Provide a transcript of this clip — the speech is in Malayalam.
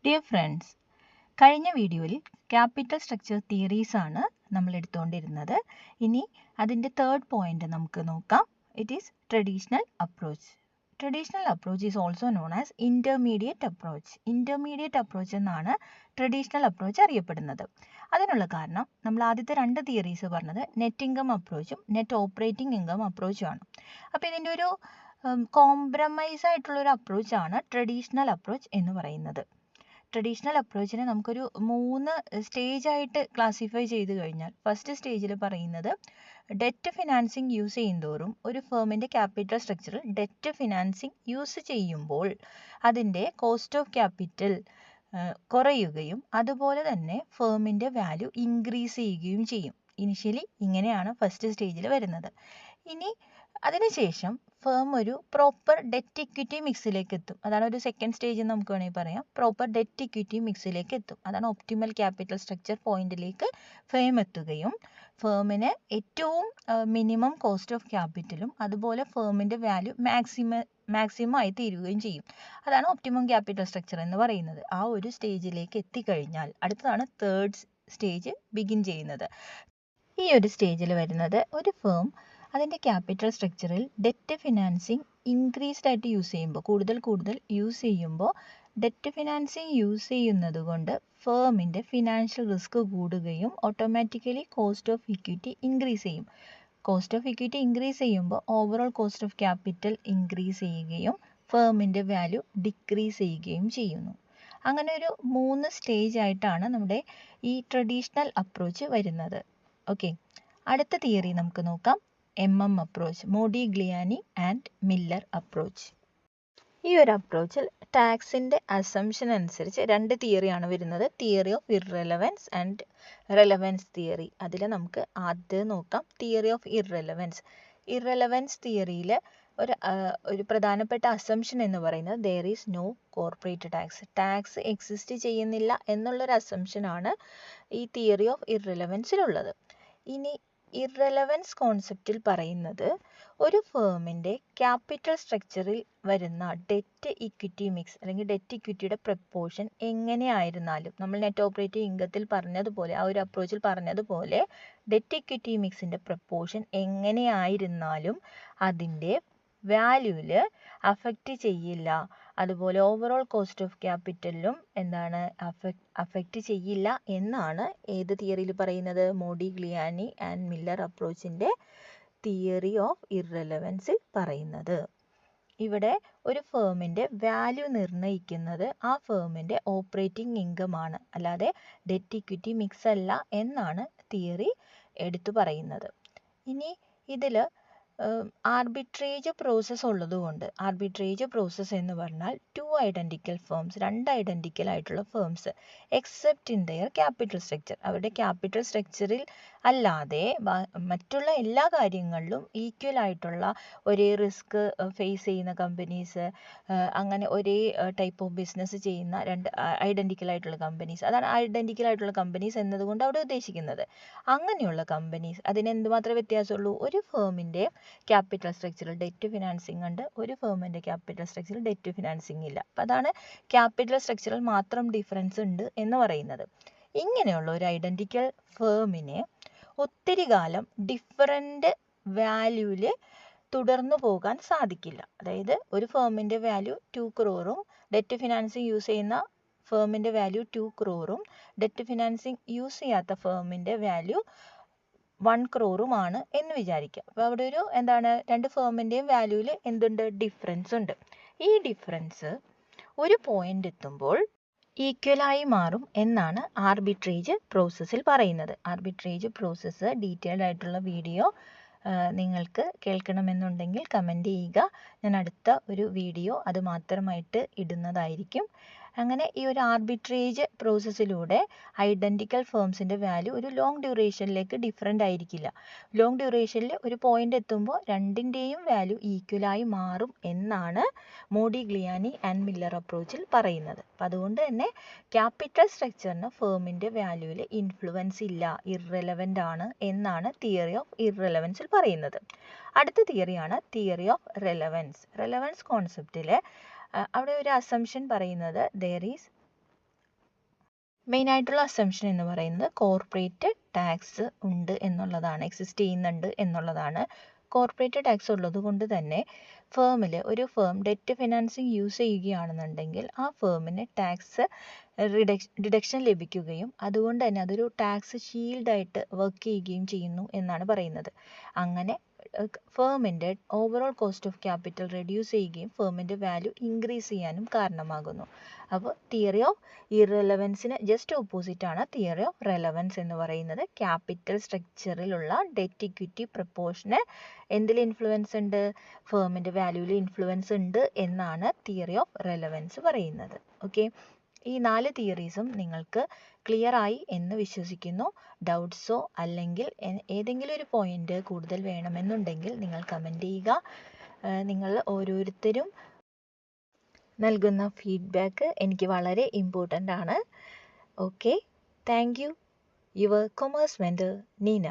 ഡിയർ ഫ്രണ്ട്സ്, കഴിഞ്ഞ വീഡിയോയിൽ ക്യാപിറ്റൽ സ്ട്രക്ചർ തിയറീസ് ആണ് നമ്മൾ എടുത്തുകൊണ്ടിരുന്നത്. ഇനി അതിൻ്റെ തേർഡ് പോയിന്റ് നമുക്ക് നോക്കാം. It is traditional approach. Traditional approach is also known as intermediate approach. Intermediate approach എന്നാണ് ട്രഡീഷണൽ അപ്രോച്ച് അറിയപ്പെടുന്നത്. അതിനുള്ള കാരണം നമ്മൾ ആദ്യത്തെ രണ്ട് തിയറീസ് പറഞ്ഞത് നെറ്റ് ഇൻകം അപ്രോച്ചും നെറ്റ് ഓപ്പറേറ്റിംഗ് ഇൻകം അപ്രോച്ചും ആണ്. അപ്പോൾ ഇതിൻ്റെ ഒരു കോംപ്രമൈസ് ആയിട്ടുള്ളൊരു അപ്രോച്ചാണ് ട്രഡീഷണൽ അപ്രോച്ച് എന്ന് പറയുന്നത്. ട്രഡീഷണൽ അപ്രോച്ചിനെ നമുക്കൊരു 3 സ്റ്റേജായിട്ട് ക്ലാസിഫൈ ചെയ്ത് കഴിഞ്ഞാൽ, ഫസ്റ്റ് സ്റ്റേജിൽ പറയുന്നത് ഡെറ്റ് ഫിനാൻസിങ് യൂസ് ചെയ്യുന്തോറും ഒരു ഫേമിൻ്റെ ക്യാപിറ്റൽ സ്ട്രക്ചറിൽ ഡെറ്റ് ഫിനാൻസിങ് യൂസ് ചെയ്യുമ്പോൾ അതിൻ്റെ കോസ്റ്റ് ഓഫ് ക്യാപിറ്റൽ കുറയുകയും അതുപോലെ തന്നെ ഫേമിൻ്റെ വാല്യൂ ഇൻക്രീസ് ചെയ്യുകയും ചെയ്യും. ഇനിഷ്യലി ഇങ്ങനെയാണ് ഫസ്റ്റ് സ്റ്റേജിൽ വരുന്നത്. ഇനി അതിനുശേഷം ഫേം ഒരു പ്രോപ്പർ ഡെറ്റ് ഇക്വിറ്റി മിക്സിലേക്ക് എത്തും. അതാണ് ഒരു സെക്കൻഡ് സ്റ്റേജ് എന്ന് നമുക്ക് വേണമെങ്കിൽ പറയാം. പ്രോപ്പർ ഡെറ്റ് ഇക്വിറ്റി മിക്സിലേക്ക് എത്തും. അതാണ് ഒപ്റ്റിമൽ ക്യാപിറ്റൽ സ്ട്രക്ചർ പോയിന്റിലേക്ക് ഫേം എത്തുകയും ഫേമിന് ഏറ്റവും മിനിമം കോസ്റ്റ് ഓഫ് ക്യാപിറ്റലും അതുപോലെ ഫേമിൻ്റെ വാല്യൂ മാക്സിമം ആയി തീരുകയും ചെയ്യും. അതാണ് ഒപ്റ്റിമം ക്യാപിറ്റൽ സ്ട്രക്ചർ എന്ന് പറയുന്നത്. ആ ഒരു സ്റ്റേജിലേക്ക് എത്തിക്കഴിഞ്ഞാൽ അടുത്തതാണ് തേർഡ് സ്റ്റേജ് ബിഗിൻ ചെയ്യുന്നത്. ഈ ഒരു സ്റ്റേജിൽ വരുന്നത് ഒരു ഫേം അതിൻ്റെ ക്യാപിറ്റൽ സ്ട്രക്ചറിൽ ഡെറ്റ് ഫിനാൻസിങ് ഇൻക്രീസ്ഡ് ആയിട്ട് യൂസ് ചെയ്യുമ്പോൾ, കൂടുതൽ യൂസ് ചെയ്യുമ്പോൾ ഡെറ്റ് ഫിനാൻസിങ് യൂസ് ചെയ്യുന്നത് കൊണ്ട് ഫേമിൻ്റെ ഫിനാൻഷ്യൽ റിസ്ക് കൂടുകയും automatically cost of equity increase ചെയ്യും. കോസ്റ്റ് ഓഫ് ഇക്വിറ്റി ഇൻക്രീസ് ചെയ്യുമ്പോൾ overall cost of capital increase ചെയ്യുകയും ഫേമിൻ്റെ വാല്യൂ ഡിക്രീസ് ചെയ്യുകയും ചെയ്യുന്നു. അങ്ങനെ ഒരു 3 സ്റ്റേജ് ആയിട്ടാണ് നമ്മുടെ ഈ ട്രഡീഷണൽ അപ്രോച്ച് വരുന്നത്. ഓക്കെ, അടുത്ത തിയറി നമുക്ക് നോക്കാം. Approach, Modigliani and Miller approach. ഈ ഒരു അപ്രോച്ചിൽ ടാക്സിൻ്റെ അസംഷൻ അനുസരിച്ച് 2 തിയറിയാണ് വരുന്നത്. Theory of irrelevance and relevance theory. അതിൽ നമുക്ക് ആദ്യം നോക്കാം തിയറി ഓഫ് ഇർറെലവൻസ്. ഇർറെലവൻസ് തിയറിയിൽ ഒരു പ്രധാനപ്പെട്ട അസംഷൻ എന്ന് പറയുന്നത് there is no corporate tax. Tax exist ചെയ്യുന്നില്ല എന്നുള്ളൊരു അസംഷനാണ് ഈ തിയറി ഓഫ് ഇർറെലവൻസിലുള്ളത്. ഇനി ഇർറെലവൻസ് കോൺസെപ്റ്റിൽ പറയുന്നത് ഒരു ഫേമിൻ്റെ ക്യാപിറ്റൽ സ്ട്രക്ചറിൽ വരുന്ന ഡെറ്റ് ഇക്വിറ്റി മിക്സ് അല്ലെങ്കിൽ ഡെറ്റ് ഇക്വിറ്റിയുടെ പ്രപ്പോർഷൻ എങ്ങനെയായിരുന്നാലും, നമ്മൾ നെറ്റ് ഓപ്പറേറ്റിംഗ് ഇൻകത്തിൽ പറഞ്ഞതുപോലെ, ആ ഒരു അപ്രോച്ചിൽ പറഞ്ഞതുപോലെ ഡെറ്റ് ഇക്വിറ്റി മിക്സിൻ്റെ പ്രപ്പോർഷൻ എങ്ങനെയായിരുന്നാലും അതിൻ്റെ വാല്യൂവിൽ അഫക്റ്റ് ചെയ്യില്ല. അതുപോലെ ഓവറോൾ കോസ്റ്റ് ഓഫ് ക്യാപിറ്റലിലും എന്താണ് അഫക്റ്റ് ചെയ്യില്ല എന്നാണ് ഏത് തിയറിയിൽ പറയുന്നത്? മോഡിഗ്ലിയാനി ആൻഡ് മില്ലർ അപ്രോച്ചിൻ്റെ തിയറി ഓഫ് ഇർറെലവൻസിൽ പറയുന്നത്. ഇവിടെ ഒരു ഫേമിൻ്റെ വാല്യൂ നിർണ്ണയിക്കുന്നത് ആ ഫേമിൻ്റെ ഓപ്പറേറ്റിംഗ് ഇൻകം ആണ്, അല്ലാതെ ഡെറ്റ് ഇക്വിറ്റി മിക്സ് അല്ല എന്നാണ് തിയറി എടുത്തു പറയുന്നത്. ഇനി ഇതിൽ ആർബിട്രേജ് പ്രോസസ്സ് ഉള്ളതുകൊണ്ട്, ആർബിട്രേജ് പ്രോസസ്സ് എന്ന് പറഞ്ഞാൽ 2 ഐഡൻറ്റിക്കൽ ഫേംസ്, 2 ഐഡൻറ്റിക്കൽ ആയിട്ടുള്ള firms except in there capital structure, അവരുടെ ക്യാപിറ്റൽ സ്ട്രക്ചറിൽ അല്ലാതെ മറ്റുള്ള എല്ലാ കാര്യങ്ങളിലും ഈക്വൽ ആയിട്ടുള്ള ഒരേ റിസ്ക് ഫേസ് ചെയ്യുന്ന കമ്പനീസ്, അങ്ങനെ ഒരേ ടൈപ്പ് ഓഫ് ബിസിനസ് ചെയ്യുന്ന 2 ഐഡൻറ്റിക്കൽ ആയിട്ടുള്ള കമ്പനീസ്, അതാണ് ഐഡൻറ്റിക്കൽ ആയിട്ടുള്ള കമ്പനീസ് എന്നതുകൊണ്ട് അവിടെ ഉദ്ദേശിക്കുന്നത്. അങ്ങനെയുള്ള കമ്പനീസ്, അതിന് എന്തുമാത്രമേ വ്യത്യാസമുള്ളൂ? ഒരു ഫേമിൻ്റെ ക്യാപിറ്റൽ സ്ട്രക്ചറിൽ ഡെറ്റ് ഫിനാൻസിങ് ഉണ്ട്, ഒരു ഫേമിൻ്റെ ക്യാപിറ്റൽ സ്ട്രക്ചറിൽ ഡെറ്റ് ഫിനാൻസിങ് ഇല്ല. അപ്പം അതാണ് ക്യാപിറ്റൽ സ്ട്രക്ചറിൽ മാത്രം ഡിഫറൻസ് ഉണ്ട് എന്ന് പറയുന്നത്. ഇങ്ങനെയുള്ള ഒരു ഐഡൻറ്റിക്കൽ ഫേമിനെ ഒത്തിരി കാലം ഡിഫറൻറ്റ് വാല്യൂവിൽ തുടർന്നു പോകാൻ സാധിക്കില്ല. അതായത് ഒരു ഫേമിൻ്റെ value 2 crore debt financing use ചെയ്യുന്ന ഫേമിൻ്റെ value 2 crore debt financing use ചെയ്യാത്ത ഫേമിൻ്റെ വാല്യൂ 1 crore ആണ് എന്ന് വിചാരിക്കുക. അപ്പോൾ അവിടെ ഒരു എന്താണ്, 2 ഫേമിൻ്റെയും വാല്യൂവിൽ എന്തുണ്ട്? ഡിഫറൻസ് ഉണ്ട്. ഈ ഡിഫറൻസ് ഒരു പോയിന്റ് എത്തുമ്പോൾ ഈക്വലായി മാറും എന്നാണ് ആർബിട്രേജ് പ്രോസസ്സിൽ പറയുന്നത്. ആർബിട്രേജ് പ്രോസസ്സ് ഡീറ്റെയിൽഡ് ആയിട്ടുള്ള വീഡിയോ നിങ്ങൾക്ക് കേൾക്കണമെന്നുണ്ടെങ്കിൽ കമൻറ്റ് ചെയ്യുക. ഞാൻ അടുത്ത ഒരു വീഡിയോ അത് മാത്രമായിട്ട് ഇടുന്നതായിരിക്കും. അങ്ങനെ ഈ ഒരു ആർബിട്രേജ് പ്രോസസ്സിലൂടെ ഐഡൻറ്റിക്കൽ ഫേംസിൻ്റെ വാല്യൂ ഒരു ലോങ് ഡ്യൂറേഷനിലേക്ക് ഡിഫറൻ്റ് ആയിരിക്കില്ല. ലോങ് ഡ്യൂറേഷനിൽ ഒരു പോയിന്റ് എത്തുമ്പോൾ രണ്ടിൻ്റെയും വാല്യൂ ഈക്വലായി മാറും എന്നാണ് മോഡിഗ്ലിയാനി ആൻഡ് മില്ലർ അപ്രോച്ചിൽ പറയുന്നത്. അപ്പം അതുകൊണ്ട് തന്നെ ക്യാപിറ്റൽ സ്ട്രക്ചറിന് ഫേമിൻ്റെ വാല്യൂവിൽ ഇൻഫ്ലുവൻസ് ഇല്ല, ഇർറെലവൻ്റ് ആണ് എന്നാണ് തിയറി ഓഫ് ഇർറെലവൻസിൽ പറയുന്നത്. അടുത്ത തിയറിയാണ് തിയറി ഓഫ് റെലവൻസ്. റെലവൻസ് കോൺസെപ്റ്റിൽ അവിടെ ഒരു അസംഷൻ പറയുന്നത് ദെയർ ഈസ് മെയിനായിട്ടുള്ള അസംഷൻ എന്ന് പറയുന്നത് കോർപ്പറേറ്റ് ടാക്സ് ഉണ്ട് എന്നുള്ളതാണ്, എക്സിസ്റ്റ് ചെയ്യുന്നുണ്ട് എന്നുള്ളതാണ്. കോർപ്പറേറ്റ് ടാക്സ് ഉള്ളത് കൊണ്ട് തന്നെ ഒരു ഫേം ഡെറ്റ് ഫിനാൻസിങ് യൂസ് ചെയ്യുകയാണെന്നുണ്ടെങ്കിൽ ആ ഫേമിന് ടാക്സ് ഡിഡക്ഷൻ ലഭിക്കുകയും അതുകൊണ്ട് തന്നെ അതൊരു ടാക്സ് ഷീൽഡായിട്ട് വർക്ക് ചെയ്യുകയും ചെയ്യുന്നു എന്നാണ് പറയുന്നത്. അങ്ങനെ ഫേമിൻ്റെ overall cost of capital reduce ചെയ്യുകയും ഫേമിൻ്റെ വാല്യൂ ഇൻക്രീസ് ചെയ്യാനും കാരണമാകുന്നു. അപ്പോൾ തിയറി ഓഫ് ഇറെലവൻസിന് ജസ്റ്റ് ഓപ്പോസിറ്റ് ആണ് തിയറി ഓഫ് റെലവൻസ് എന്ന് പറയുന്നത്. ക്യാപിറ്റൽ സ്ട്രക്ചറിലുള്ള ഡെറ്റ് ഇക്വിറ്റി പ്രപ്പോർഷന് എന്തിൽ ഇൻഫ്ലുവൻസ് ഉണ്ട്, ഫേമിൻ്റെ വാല്യൂവിൽ ഇൻഫ്ലുവൻസ് ഉണ്ട് എന്നാണ് തിയറി ഓഫ് റെലവൻസ് പറയുന്നത്. ഓക്കെ, ഈ 4 തിയറീസും നിങ്ങൾക്ക് ക്ലിയർ ആയി എന്ന് വിശ്വസിക്കുന്നു. ഡൗട്ട്സോ അല്ലെങ്കിൽ ഏതെങ്കിലും ഒരു പോയിന്റ് കൂടുതൽ വേണമെന്നുണ്ടെങ്കിൽ നിങ്ങൾ കമൻറ്റ് ചെയ്യുക. നിങ്ങൾ ഓരോരുത്തരും നൽകുന്ന ഫീഡ്ബാക്ക് എനിക്ക് വളരെ ഇമ്പോർട്ടൻ്റ് ആണ്. Okay, thank you. Your commerce mentor Neena.